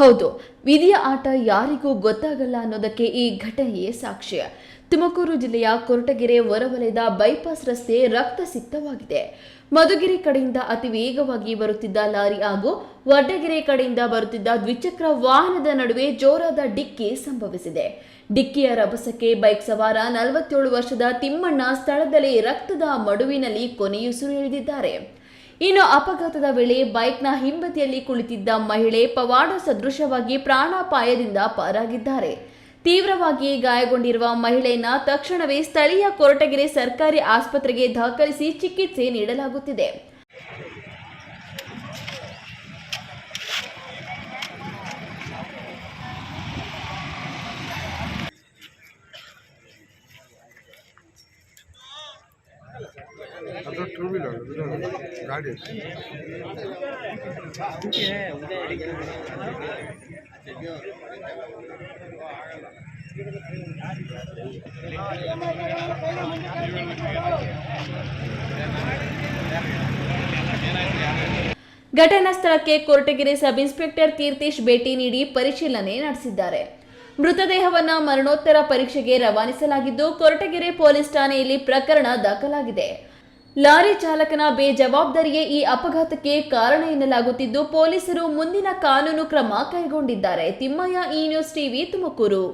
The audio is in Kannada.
ಹೌದು, ವಿಧಿಯ ಆಟ ಯಾರಿಗೂ ಗೊತ್ತಾಗಲ್ಲ ಅನ್ನೋದಕ್ಕೆ ಈ ಘಟನೆಯೇ ಸಾಕ್ಷ್ಯ. ತುಮಕೂರು ಜಿಲ್ಲೆಯ ಕೊರಟಗೆರೆ ಹೊರವಲಯದ ಬೈಪಾಸ್ ರಸ್ತೆ ರಕ್ತಸಿಕ್ತವಾಗಿದೆ. ಮಧುಗಿರಿ ಕಡೆಯಿಂದ ಅತಿ ವೇಗವಾಗಿ ಬರುತ್ತಿದ್ದ ಲಾರಿ ಹಾಗೂ ವಡ್ಡಗೆರೆ ಕಡೆಯಿಂದ ಬರುತ್ತಿದ್ದ ದ್ವಿಚಕ್ರ ವಾಹನದ ನಡುವೆ ಜೋರಾದ ಡಿಕ್ಕಿ ಸಂಭವಿಸಿದೆ. ಡಿಕ್ಕಿಯ ರಭಸಕ್ಕೆ ಬೈಕ್ ಸವಾರ 47 ವರ್ಷದ ತಿಮ್ಮಣ್ಣ ಸ್ಥಳದಲ್ಲೇ ರಕ್ತದ ಮಡುವಿನಲ್ಲಿ ಕೊನೆಯುಸಿರೆಳೆದಿದ್ದಾರೆ. ಇನ್ನು ಅಪಘಾತದ ವೇಳೆ ಬೈಕ್ನ ಹಿಂಬದಿಯಲ್ಲಿ ಕುಳಿತಿದ್ದ ಮಹಿಳೆ ಪವಾಡ ಸದೃಶವಾಗಿ ಪ್ರಾಣಾಪಾಯದಿಂದ ಪಾರಾಗಿದ್ದಾರೆ. ತೀವ್ರವಾಗಿ ಗಾಯಗೊಂಡಿರುವ ಮಹಿಳೆಯನ್ನ ತಕ್ಷಣವೇ ಸ್ಥಳೀಯ ಕೊರಟಗೆರೆ ಸರ್ಕಾರಿ ಆಸ್ಪತ್ರೆಗೆ ದಾಖಲಿಸಿ ಚಿಕಿತ್ಸೆ ನೀಡಲಾಗುತ್ತಿದೆ. ಅದು ಟೂ ವೀಲರ್ ಗಾಡಿ ಘಟನಾ ಸ್ಥಳಕ್ಕೆ ಕೊರಟಗೆರೆ ಸಬ್ ಇನ್ಸ್ಪೆಕ್ಟರ್ ತೀರ್ಥೇಶ್ ಭೇಟಿ ನೀಡಿ ಪರಿಶೀಲನೆ ನಡೆಸಿದ್ದಾರೆ. ಮೃತದೇಹವನ್ನು ಮರಣೋತ್ತರ ಪರೀಕ್ಷೆಗೆ ರವಾನಿಸಲಾಗಿದ್ದು ಕೊರಟಗೆರೆ ಪೊಲೀಸ್ ಠಾಣೆಯಲ್ಲಿ ಪ್ರಕರಣ ದಾಖಲಾಗಿದೆ. ಲಾರಿ ಚಾಲಕನ ಬೇಜವಾಬ್ದಾರಿಯೇ ಈ ಅಪಘಾತಕ್ಕೆ ಕಾರಣ ಎನ್ನಲಾಗುತ್ತಿದ್ದು ಪೊಲೀಸರು ಮುಂದಿನ ಕಾನೂನು ಕ್ರಮ ಕೈಗೊಂಡಿದ್ದಾರೆ. ತಿಮ್ಮಯ್ಯ, ಈ ನ್ಯೂಸ್ ಟಿವಿ, ತುಮಕೂರು.